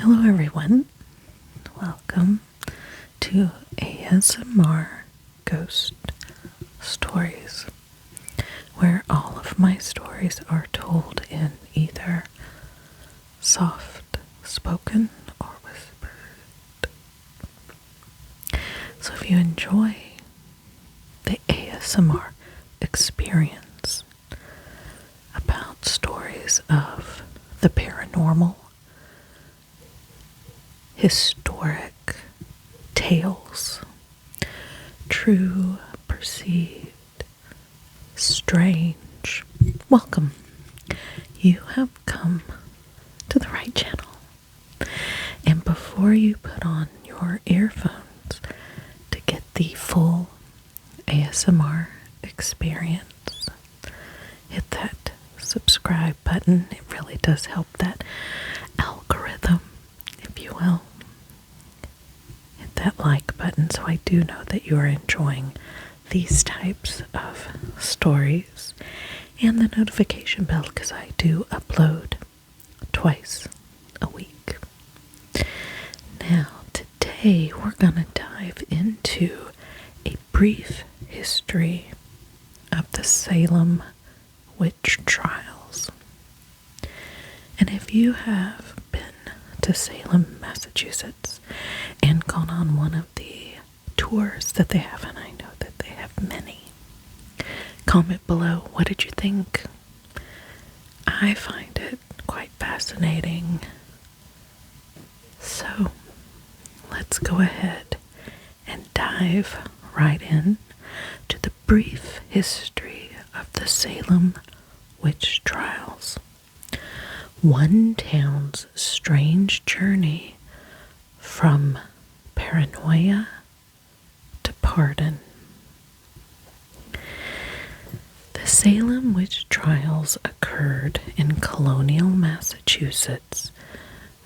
Hello everyone, welcome to ASMR Ghost Stories, where all of my stories are told in either soft spoken or whispered. So if you enjoy the ASMR experience about stories of the paranormal, historic tales, true, perceived, strange, welcome. You have come to the right channel. And before you put on your earphones to get the full ASMR experience, hit that subscribe button. It really does help that algorithm, if you will. Hit that like button so I do know that you are enjoying these types of stories, and the notification bell because I do upload twice a week. Now today we're gonna dive into a brief history of the Salem witch trials. And if you have been to Salem, Massachusetts, and gone on one of the tours that they have, and I know that they have many, comment below, what did you think? I find it quite fascinating. So let's go ahead and dive right in to the brief history of the Salem witch trials. One town's strange journey from paranoia to pardon. The Salem witch trials occurred in colonial Massachusetts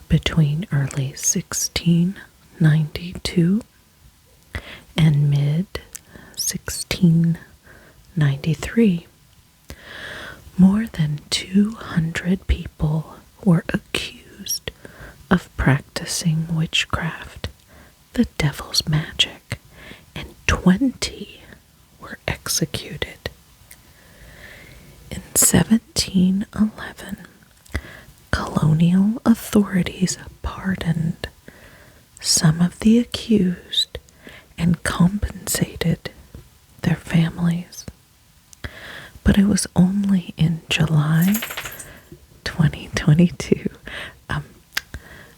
between early 1692 and mid 1693. More than 200 people were accused of practicing witchcraft, the devil's magic, and 20 were executed. In 1711, colonial authorities pardoned some of the accused and compensated their families. But it was only in July 2022.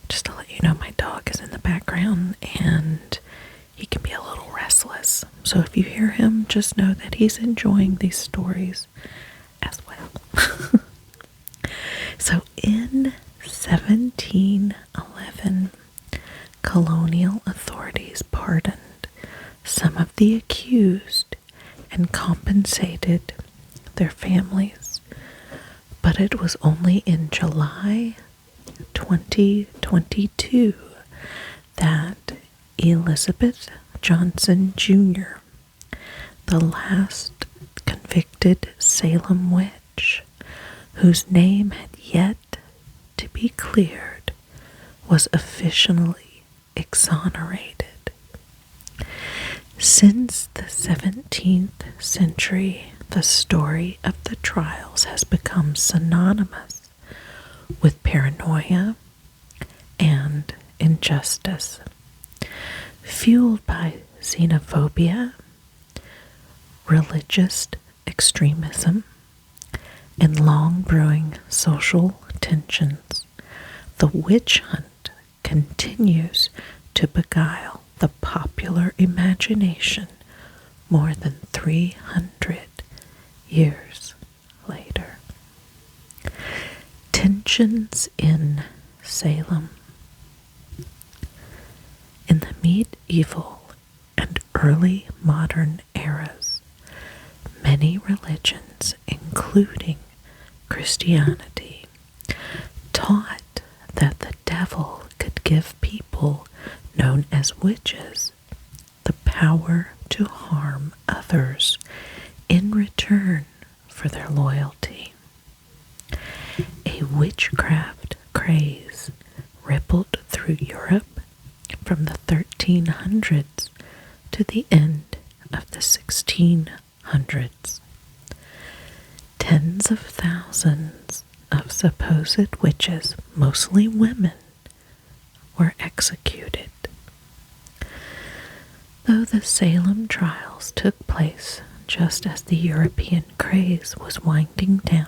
Just to let you know, my dog is in the background and he can be a little restless. So if you hear him, just know that he's enjoying these stories as well. So in 1711, colonial authorities pardoned some of the accused and compensated their families, but it was only in July 2022 that Elizabeth Johnson Jr., the last convicted Salem witch, whose name had yet to be cleared, was officially exonerated. Since the 17th century, the story of the trials has become synonymous with paranoia and injustice, fueled by xenophobia, religious extremism, and long-brewing social tensions. The witch hunt continues to beguile the popular imagination more than 300 years later. Tensions in Salem. In the medieval and early modern eras, many religions, including Christianity, taught that the devil could give people known as witches the power to harm others in return for their loyalty. A witchcraft craze rippled through through Europe from the 1300s to the end of the 1600s. Tens of thousands of supposed witches, mostly women, were executed. Though the Salem trials took place just as the European craze was winding down,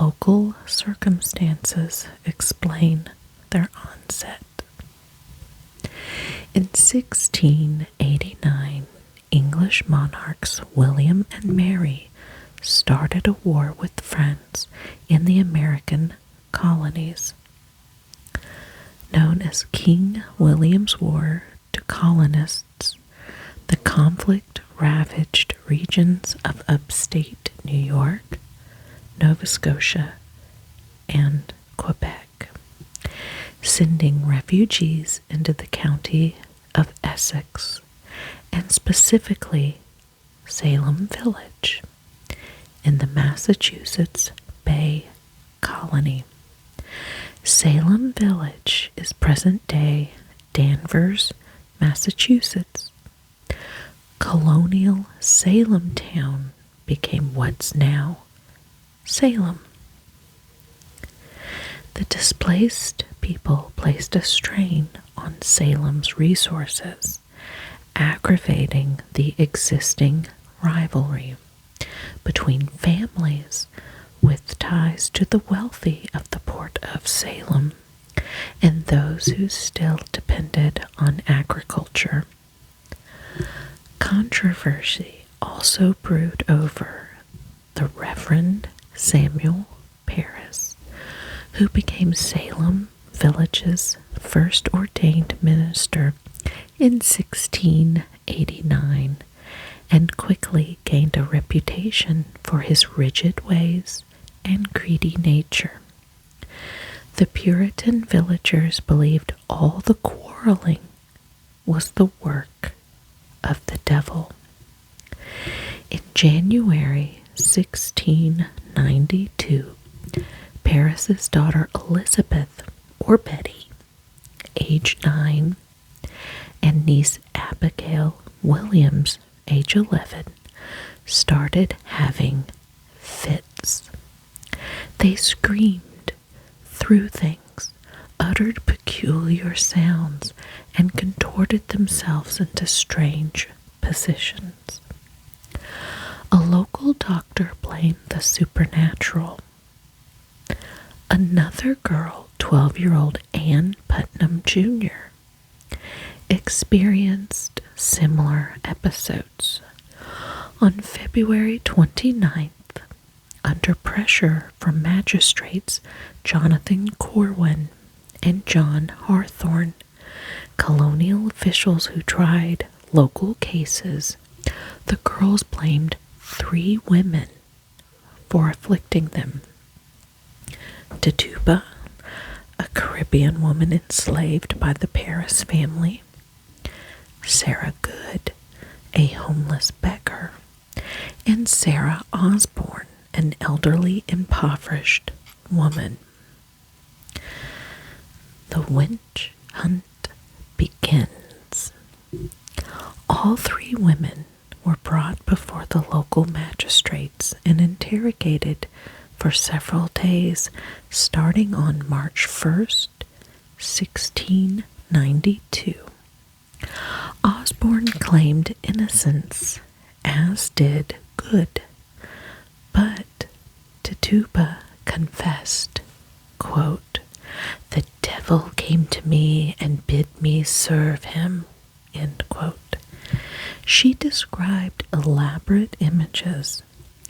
local circumstances explain their onset. In 1689, English monarchs William and Mary started a war with France in the American colonies. Known as King William's War to colonists, the conflict ravaged regions of upstate New York, Nova Scotia, and Quebec, sending refugees into the county of Essex, and specifically Salem Village in the Massachusetts Bay Colony. Salem Village is present-day Danvers, Massachusetts. Colonial Salem town became what's now Salem. The displaced people placed a strain on Salem's resources, aggravating the existing rivalry between families with ties to the wealthy of the port of Salem and those who still depended on agriculture. Controversy also brewed over the Reverend Samuel Parris, who became Salem Village's first ordained minister in 1689 and quickly gained a reputation for his rigid ways and greedy nature. The Puritan villagers believed all the quarreling was the work of the devil. In January 1692, Parris's daughter Elizabeth, or Betty, age 9, and niece Abigail Williams, age 11, started having fits. They screamed, threw things, uttered peculiar sounds, and contorted themselves into strange positions. A local doctor blamed the supernatural. Another girl, 12-year-old Ann Putnam Jr., experienced similar episodes. On February 29th, under pressure from magistrates Jonathan Corwin and John Hawthorne, colonial officials who tried local cases, the girls blamed 3 women for afflicting them. Tituba, a Caribbean woman enslaved by the Parris family, Sarah Good, a homeless beggar, and Sarah Osborne, an elderly, impoverished woman. The witch hunt begins. All 3 women were brought before the local magistrates and interrogated for several days, starting on March 1st, 1692. Osborne claimed innocence, as did Good, but Tituba confessed, quote, "The devil came to me and bid me serve him," end quote. She described elaborate images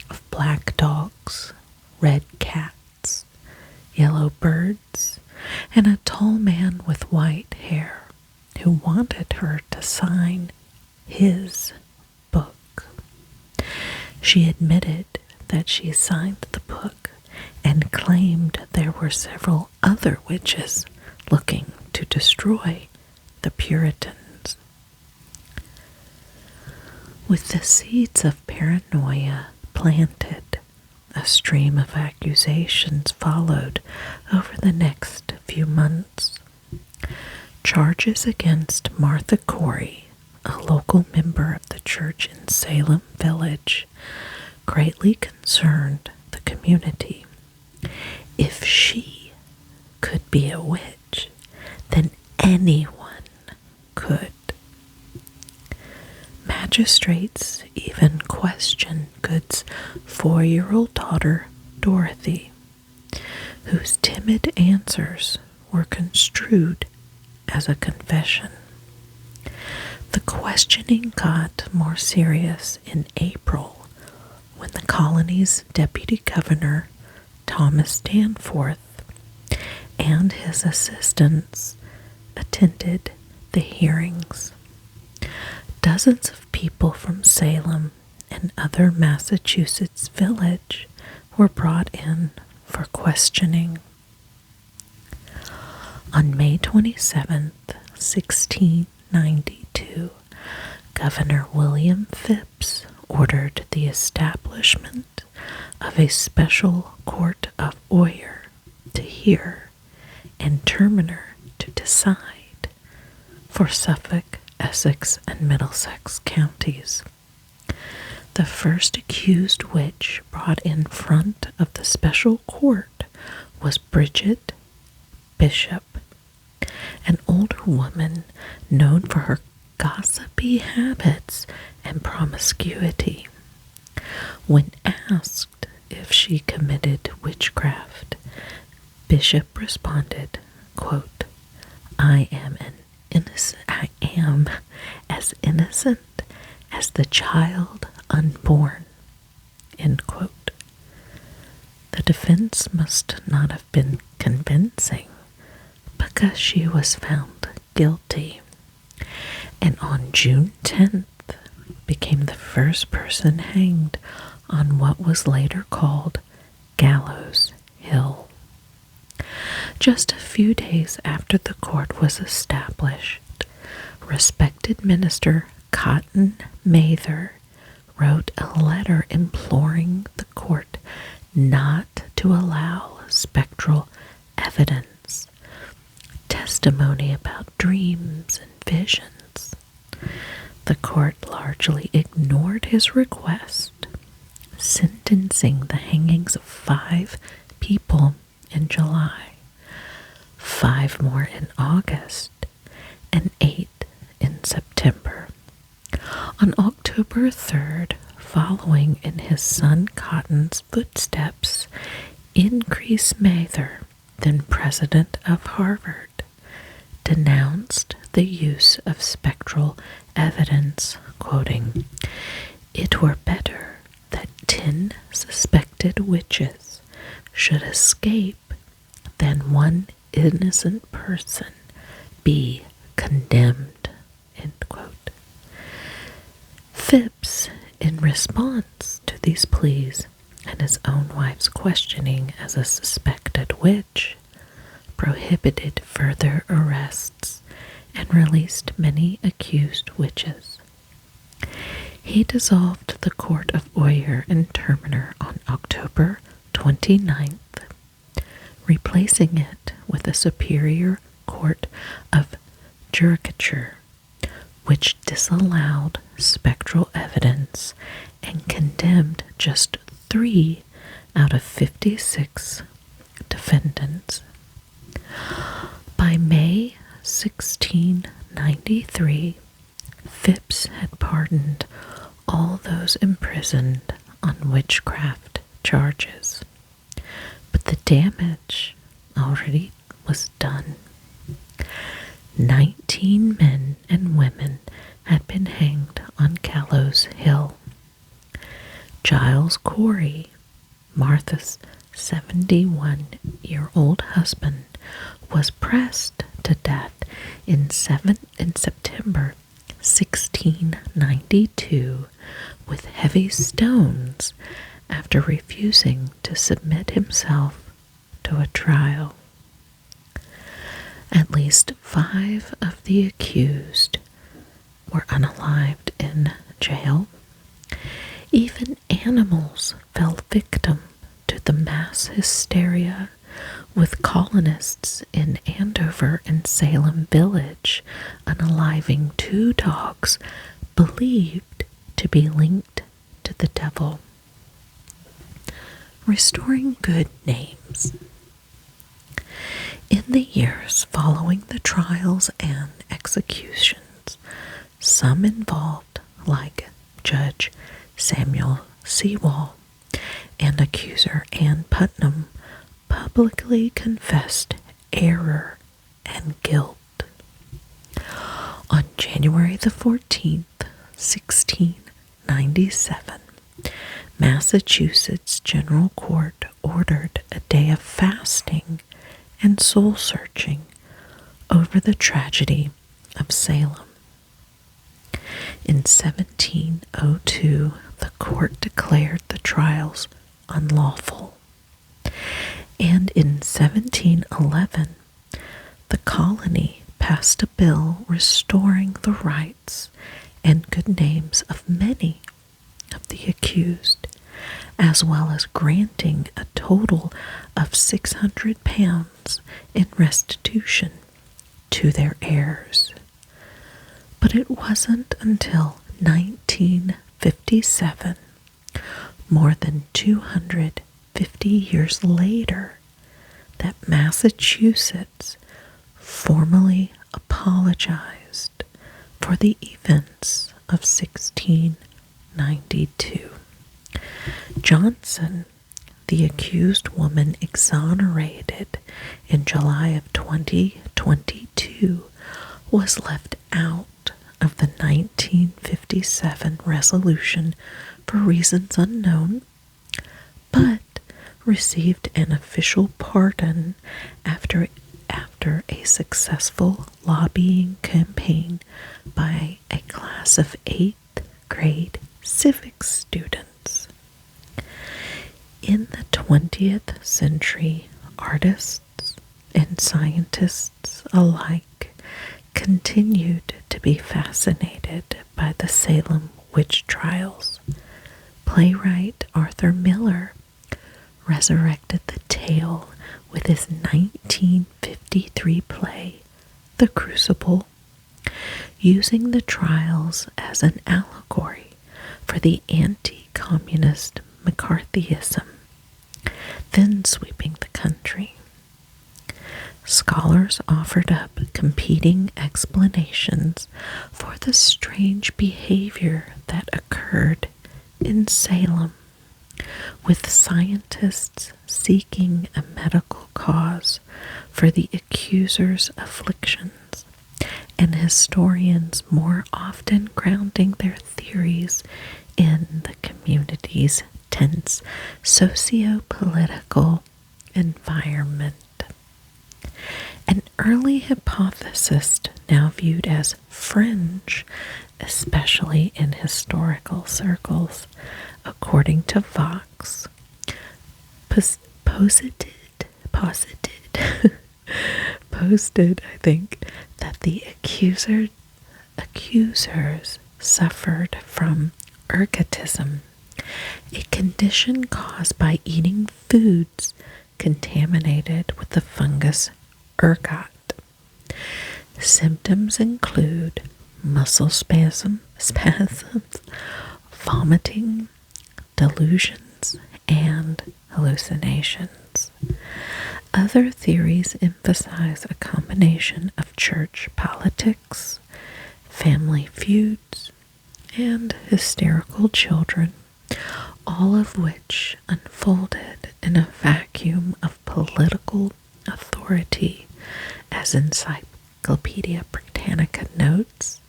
of black dogs, red cats, yellow birds, and a tall man with white hair who wanted her to sign his book. She admitted that she signed the book and claimed there were several other witches looking to destroy the Puritans. With the seeds of paranoia planted, a stream of accusations followed over the next few months. charges against Martha Corey, a local member of the church in Salem Village, greatly concerned the community. If she could be a witch, then anyone could. Magistrates even questioned Good's 4-year-old daughter, Dorothy, whose timid answers were construed as a confession. The questioning got more serious in April when the colony's deputy governor, Thomas Danforth, and his assistants attended the hearings. Dozens of people from Salem and other Massachusetts villages were brought in for questioning. On May 27, 1692, Governor William Phips ordered the establishment of a special court of oyer to hear and terminer to decide for Suffolk, Essex, and Middlesex counties. The first accused witch brought in front of the special court was Bridget Bishop, an older woman known for her gossipy habits and promiscuity. When asked if she committed witchcraft, Bishop responded, quote, I am as innocent as the child unborn, end quote. The defense must not have been convincing because she was found guilty, and on June 10th became the first person hanged on what was later called Gallows Hill. Just a few days after the court was established, respected minister Cotton Mather wrote a letter imploring the court not to allow spectral evidence, testimony about dreams and visions. The court largely ignored his request, sentencing the hangings of 5 people in July, 5 more in August, and 8 in September. On October 3rd, following in his son Cotton's footsteps, Increase Mather, then president of Harvard, denounced the use of spectral evidence, quoting, "It were better that 10 suspected witches should escape than one innocent person be condemned," end quote. Phips, in response to these pleas and his own wife's questioning as a suspected witch, prohibited further arrests and released many accused witches. He dissolved the Court of Oyer and Terminer on October 29th, replacing it with a superior court of judicature, which disallowed spectral evidence and condemned just 3 out of 56 defendants. By May 1693, Phips had pardoned all those imprisoned on witchcraft charges, but the damage already was done. 19 men and women had been hanged on Gallows Hill. Giles Corey, Martha's 71-year-old husband, was pressed to death in September 1692 with heavy stones after refusing to submit himself to a trial. At least 5 of the accused were unalived in jail. Even animals fell victim to the mass hysteria with colonists in Andover and Salem Village unaliving 2 dogs believed to be linked to the devil. Restoring good names. In the years following the trials and executions, some involved, like Judge Samuel Sewall and accuser Ann Putnam, publicly confessed error and guilt. On January the 14th, 1697, Massachusetts General Court ordered a day of fasting and soul-searching over the tragedy of Salem. In 1702, the court declared the trials unlawful, and in 1711, the colony passed a bill restoring the rights and good names of many of the accused, as well as granting a total of £600 in restitution to their heirs. But it wasn't until 1957, more than 250 years later, that Massachusetts formally apologized for the events of 1692. Johnson, the accused woman exonerated in July of 2022, was left out of the 1957 resolution for reasons unknown, but received an official pardon after a successful lobbying campaign by a class of 8th grade civics students. In the 20th century, artists and scientists alike continued to be fascinated by the Salem witch trials. Playwright Arthur Miller resurrected the tale with his 1953 play, The Crucible, using the trials as an allegory for the anti-communist McCarthyism then sweeping the country. Scholars offered up competing explanations for the strange behavior that occurred in Salem, with scientists seeking a medical cause for the accuser's afflictions, and historians more often grounding their theories in the community's tense socio-political environment. An early hypothesis, now viewed as fringe, especially in historical circles, according to Vox, posted, I think, that the accusers suffered from ergotism, a condition caused by eating foods contaminated with the fungus ergot. Symptoms include muscle spasms, vomiting, delusions, and hallucinations. Other theories emphasize a combination of church politics, family feuds, and hysterical children, all of which unfolded in a vacuum of political authority, as Encyclopedia Britannica notes.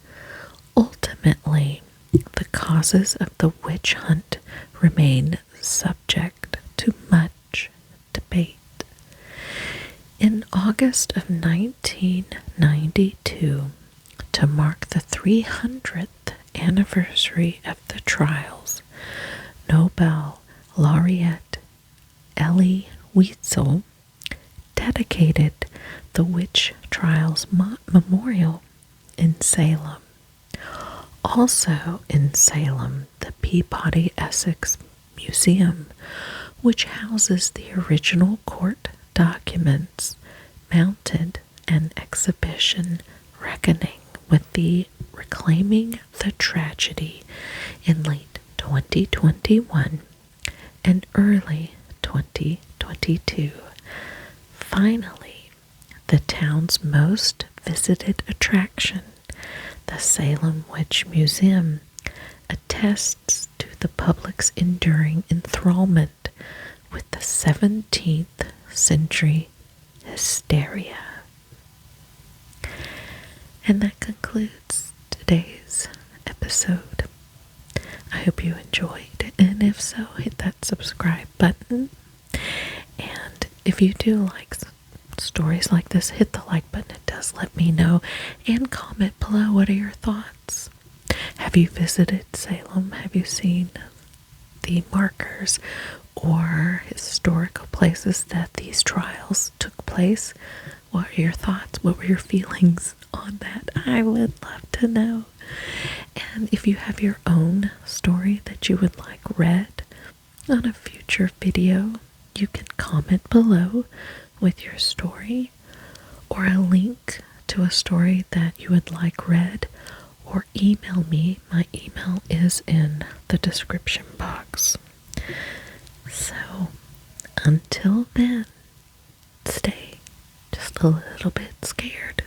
Ultimately, the causes of the witch hunt remain subject to much debate. In August of 1992, to mark the 300th anniversary of the trials, Nobel laureate Elie Wiesel dedicated the Witch Trials Memorial in Salem. Also in Salem, the Peabody Essex Museum, which houses the original court documents mounted an exhibition reckoning with the Reclaiming the Tragedy in late 2021 and early 2022. Finally, the town's most visited attraction, the Salem Witch Museum, attests to the public's enduring enthrallment with the 17th century hysteria. And that concludes today's episode. I hope you enjoyed, and if so, hit that subscribe button. And if you do like stories like this, hit the like button. It does let me know. And comment below, what are your thoughts? Have you visited Salem? Have you seen the markers or historical places that these trials took place? What are your thoughts? What were your feelings on that? I would love to know. And if you have your own story that you would like read on a future video, you can comment below with your story or a link to a story that you would like read, or email me. My email is in the description box. So until then, stay just a little bit scared.